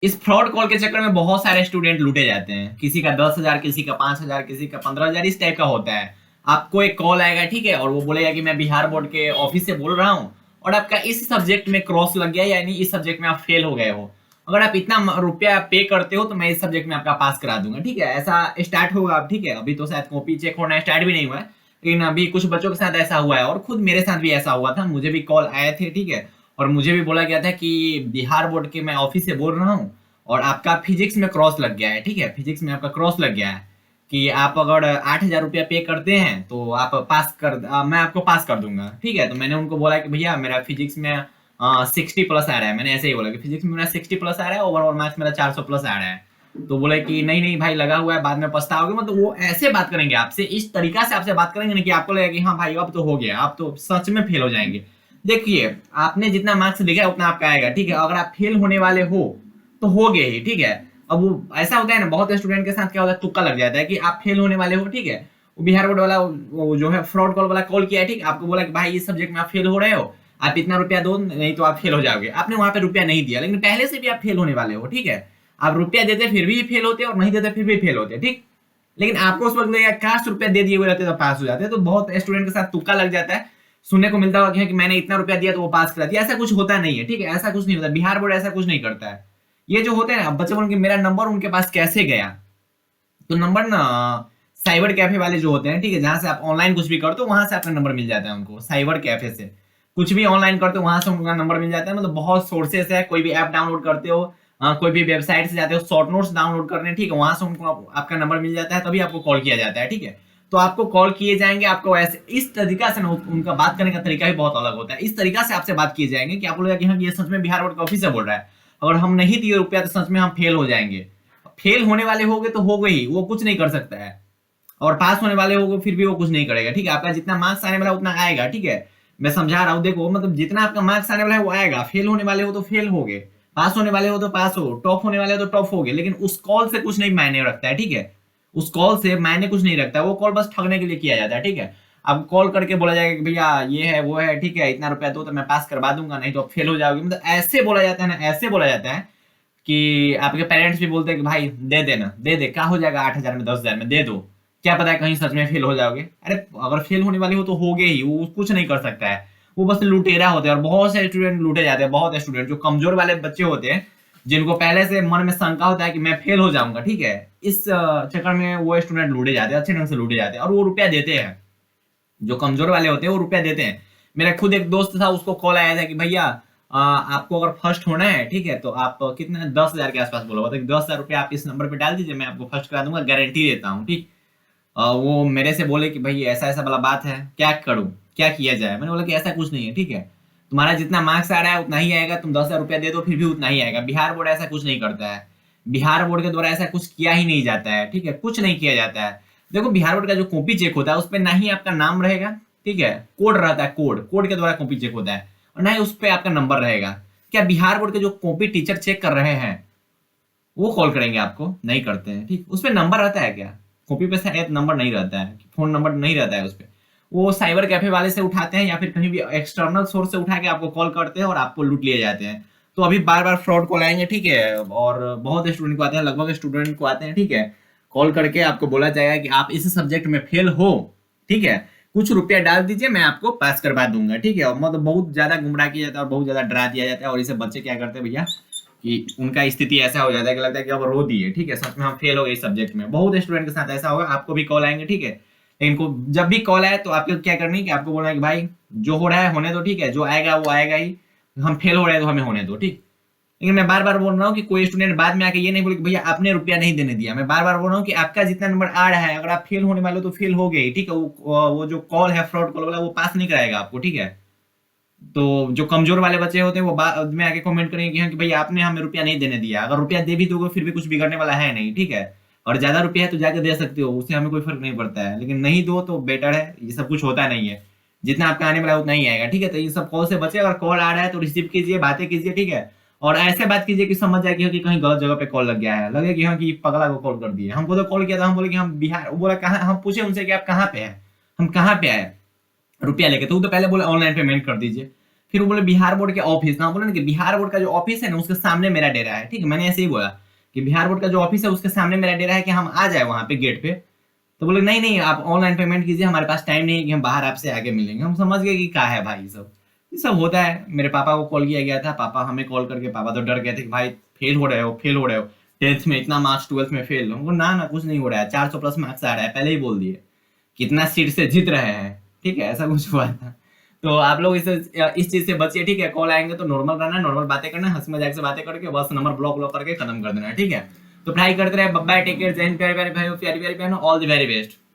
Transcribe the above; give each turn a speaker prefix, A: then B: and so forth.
A: इस fraud call के चक्कर में बहुत सारे स्टूडेंट लूटे जाते हैं। किसी का 10,000, किसी का 5,000, किसी का 15,000, इस टाइप का होता है। आपको एक कॉल आएगा, ठीक है, और वो बोलेगा कि मैं बिहार बोर्ड के ऑफिस से बोल रहा हूँ और आपका इस सब्जेक्ट में क्रॉस लग गया, यानी इस सब्जेक्ट में आप फेल हो गए हो। अगर आप इतना रुपया पे करते हो तो मैं इस सब्जेक्ट में आपका पास करा दूंगा, ठीक है। ऐसा स्टार्ट होगा अब, ठीक है। अभी तो शायद कॉपी चेक होना स्टार्ट भी नहीं हुआ है, लेकिन अभी कुछ बच्चों के साथ ऐसा हुआ है और खुद मेरे साथ भी ऐसा हुआ था। मुझे भी कॉल आए थे, ठीक है, और मुझे भी बोला गया था कि बिहार बोर्ड के मैं ऑफिस से बोल रहा हूँ और आपका फिजिक्स में क्रॉस लग गया है, ठीक है, फिजिक्स में आपका क्रॉस लग गया है कि आप अगर 8,000 रुपया पे करते हैं तो आप मैं आपको पास कर दूंगा, ठीक है। तो मैंने उनको बोला कि भैया मेरा फिजिक्स में 60+ आ रहा है। मैंने ऐसे ही बोला कि फिजिक्स में मेरा 60+ आ रहा है, ओवरऑल मार्क्स मेरा 400+ आ रहा है। तो बोले कि नहीं नहीं भाई, लगा हुआ है, बाद में पछताओगे। मतलब वो ऐसे बात करेंगे आपसे, इस तरीका से आपसे बात करेंगे ना कि आपको लगेगा कि हाँ भाई अब तो हो गया, आप तो सच में फेल हो जाएंगे। देखिए, आपने जितना मार्क्स लिखा है उतना आपका आएगा, ठीक है। अगर आप फेल होने वाले हो तो हो गए ही, ठीक है। अब वो ऐसा होता है ना, बहुत स्टूडेंट के साथ क्या होता है, तुक्का लग जाता है कि आप फेल होने वाले हो, ठीक है। वो बिहार बोर्ड वाला वो जो है फ्रॉड कॉल वाला कॉल किया है, ठीक है, आपको बोला कि भाई इस सब्जेक्ट में आप फेल हो रहे हो, आप इतना रुपया दो नहीं तो आप फेल हो जाओगे। आपने वहां पे रुपया नहीं दिया, लेकिन पहले से भी आप फेल होने वाले हो, ठीक है। आप रुपया देते फिर भी फेल होते और नहीं देते फिर भी फेल होते, ठीक। लेकिन आपको उस वक्त लगेगा काश रुपया दे दिए हुए रहते तो पास हो जाते। तो बहुत स्टूडेंट के साथ तुक्का लग जाता है। सुनने को मिलता होगा कि मैंने इतना रुपया दिया तो वो पास करा दिया। ऐसा कुछ होता नहीं है, ठीक है, ऐसा कुछ नहीं होता। बिहार बोर्ड ऐसा कुछ नहीं करता है। ये जो होते हैं ना बच्चे बोलेंगे मेरा नंबर उनके पास कैसे गया, तो नंबर ना साइबर कैफे वाले जो होते हैं, ठीक है, जहां से आप ऑनलाइन कुछ भी करते हो वहां से आपका नंबर मिल जाता है उनको। साइबर कैफे से कुछ भी ऑनलाइन करते हो वहां से उनका नंबर मिल जाता है। मतलब बहुत सोर्सेस है, कोई भी ऐप डाउनलोड करते हो, कोई भी वेबसाइट से जाते हो शॉर्ट नोट्स डाउनलोड करने, ठीक है, वहां से उनको आपका नंबर मिल जाता है, तभी आपको कॉल किया जाता है, ठीक है। तो आपको कॉल किए जाएंगे, आपको ऐसे इस तरीका से ना उनका बात करने का तरीका भी बहुत अलग होता है। इस तरीका से आपसे बात किए जाएंगे कि आपको लगेगा कि हाँ ये सच में बिहार बोर्ड का ऑफिस से बोल रहा है। अगर हम नहीं दिए रुपया तो सच में हम फेल हो जाएंगे। फेल होने वाले होगे तो हो गई, वो कुछ नहीं कर सकता है। और पास होने वाले होगे फिर भी वो कुछ नहीं करेगा, ठीक है। आपका जितना मार्क्स आने वाला है उतना आएगा, ठीक है। मैं समझा रहा हूँ, देखो मतलब जितना आपका मार्क्स आने वाला है वो आएगा। फेल होने वाले हो तो फेल हो गए, पास होने वाले हो तो पास हो, टॉप होने वाले हो तो टॉप हो गए। लेकिन उस कॉल से कुछ नहीं मायने रखता है, ठीक है। उस कॉल से मायने कुछ नहीं रखता है। वो कॉल बस ठगने के लिए किया जाता है, ठीक है। अब कॉल करके बोला जाएगा कि भैया ये है वो है, ठीक है, इतना रुपया दो तो मैं पास करवा दूंगा, नहीं तो फेल हो जाओगे। मतलब ऐसे बोला जाता है ना, ऐसे बोला जाता है कि आपके पेरेंट्स भी बोलते हैं कि भाई दे देना, दे दे, क्या हो जाएगा, 8,000 में 10,000 में दे दो, क्या पता है कहीं सच में फेल हो जाओगे। अरे अगर फेल होने वाली हो तो हो गए ही, वो कुछ नहीं कर सकता है। वो बस लुटेरा होते हैं और बहुत से स्टूडेंट लूटे जाते हैं। बहुत स्टूडेंट जो कमजोर वाले बच्चे होते हैं, जिनको पहले से मन में शंका होता है कि मैं फेल हो जाऊंगा, ठीक है, इस चक्कर में वो स्टूडेंट लूटे जाते हैं, अच्छे ढंग से लूटे जाते हैं और वो रुपया देते हैं। जो कमजोर वाले होते हैं वो रुपया देते हैं। मेरा खुद एक दोस्त था, उसको कॉल आया था कि भैया आपको अगर फर्स्ट होना है, ठीक है, तो आप कितने 10,000 के आसपास बोला हुआ था कि 10,000 रुपया आप इस नंबर पे डाल दीजिए, मैं आपको फर्स्ट करा दूंगा, गारंटी देता हूँ, ठीक। वो मेरे से बोले कि भाई ऐसा ऐसा वाला बात है, क्या करूं, क्या किया जाए। मैंने बोला कि ऐसा कुछ नहीं है, ठीक है, तुम्हारा जितना मार्क्स आ रहा है उतना ही आएगा, तुम 10,000 रुपया दे दो फिर भी उतना ही आएगा। बिहार बोर्ड ऐसा कुछ नहीं करता है। बिहार बोर्ड के द्वारा ऐसा कुछ किया ही नहीं जाता है, ठीक है, कुछ नहीं किया जाता है। देखो बिहार बोर्ड का जो कॉपी चेक होता है उस पर ना ही आपका नाम रहेगा, ठीक है, कोड रहता है, कोड कोड के द्वारा कॉपी चेक होता है, और ना ही उस पर आपका नंबर रहेगा। क्या बिहार बोर्ड के जो कॉपी टीचर चेक कर रहे हैं वो कॉल करेंगे आपको? नहीं करते हैं, ठीक। उस पे नंबर रहता है क्या? कॉपी पे शायद नंबर नहीं रहता है, फोन नंबर नहीं रहता है उस पे। वो साइबर कैफे वाले से उठाते हैं या फिर कहीं भी एक्सटर्नल सोर्स से उठा के आपको कॉल करते हैं और आपको लूट लिए जाते हैं। तो अभी बार बार फ्रॉड कॉल आएंगे, ठीक है, और बहुत स्टूडेंट को आते हैं, लगभग स्टूडेंट को आते हैं, ठीक है। कॉल करके आपको बोला जाएगा कि आप इस सब्जेक्ट में फेल हो, ठीक है, कुछ रुपया डाल दीजिए मैं आपको पास करवा दूंगा, ठीक है। और मतलब बहुत ज्यादा गुमराह किया जाता है और बहुत ज्यादा डरा दिया जाता है। और इसे बच्चे क्या करते हैं भैया कि उनका स्थिति ऐसा हो जाता है कि लगता है कि अब रो दिए, ठीक है, सच में हम फेल हो गए इस सब्जेक्ट में। बहुत स्टूडेंट के साथ ऐसा होगा, आपको भी कॉल आएंगे, ठीक है। लेकिन को जब भी कॉल आए तो आपको क्या करनी है कि आपको बोलना है कि भाई जो हो रहा है होने दो, ठीक है, जो आएगा वो आएगा ही, हम फेल हो रहे हैं तो हमें होने दो, ठीक। लेकिन मैं बार बार बोल रहा हूँ कि कोई स्टूडेंट बाद में आके ये नहीं बोले कि भैया आपने रुपया नहीं देने दिया। मैं बार बार बोल रहा हूँ कि आपका जितना नंबर आ रहा है, अगर आप फेल होने वाले हो तो फेल हो गए, ठीक है। वो जो कॉल है फ्रॉड कॉल वाला वो पास नहीं कराएगा आपको, ठीक है। तो जो कमजोर वाले बच्चे होते हैं वो बाद में आके कमेंट करेंगे कि हाँ कि भाई आपने हमें रुपया नहीं देने दिया। अगर रुपया दे भी दोगे फिर भी कुछ बिगड़ने वाला है नहीं, ठीक है। और ज्यादा रुपया है तो जाके दे सकते हो, उससे हमें कोई फर्क नहीं पड़ता है, लेकिन नहीं दो तो बेटर है। ये सब कुछ होता नहीं है, जितना आपका आने वाला है उतना ही आएगा, ठीक है। तो इन सब कॉल से बचे। अगर कॉल आ रहा है तो रिसीव कीजिए, बातें कीजिए, ठीक है। और ऐसे बात कीजिए कि समझ जाए कि हाँ कि कहीं गलत जगह पे कॉल लग गया है, लगे कि हाँ कि पगला को कॉल कर दिए। हमको तो कॉल किया था, हम बोले कि हम बिहार, वो बोला कहाँ, हम पूछे उनसे कि आप कहाँ पे हैं, हम कहाँ पे आए रुपया लेके, तो वो तो पहले बोले ऑनलाइन पेमेंट कर दीजिए। फिर वो बोले बिहार बोर्ड के ऑफिस ना, बोले ना कि बिहार बोर्ड का जो ऑफिस है ना उसके सामने मेरा डेरा है, ठीक है, मैंने ऐसे ही बोला कि बिहार बोर्ड का जो ऑफिस है उसके सामने मेरा डेरा है, कि हम आ जाए वहां पे गेट पे। तो बोले नहीं नहीं, आप ऑनलाइन पेमेंट कीजिए, हमारे पास टाइम नहीं है कि हम बाहर आपसे आगे मिलेंगे। हम समझ गए कि क्या है भाई, ये सब होता है। मेरे पापा को कॉल किया गया था, पापा हमें कॉल करके, पापा तो डर गए थे कि भाई फेल हो रहे हो, फेल हो रहे हो, 10th में इतना मार्क्स, 12th में फेल। हमको ना ना कुछ नहीं हो रहा है, 400 प्लस मार्क्स आ रहा है, पहले ही बोल दिए, कितना सीट से जीत रहे हैं, ठीक है, ऐसा कुछ हुआ था। तो आप लोग इस चीज से बचिए, ठीक है, कॉल आएंगे तो नॉर्मल रहना, नॉर्मल बातें करना, हंसी मजाक से बातें करके बस नंबर ब्लॉक ब्लॉक करके खत्म कर देना, ठीक है। तो पढ़ाई करते रहे, बाय, टेक केयर, जय हिंद, प्यारे प्यारे भाइयों, प्यारी प्यारी बहनों, ऑल द वेरी बेस्ट।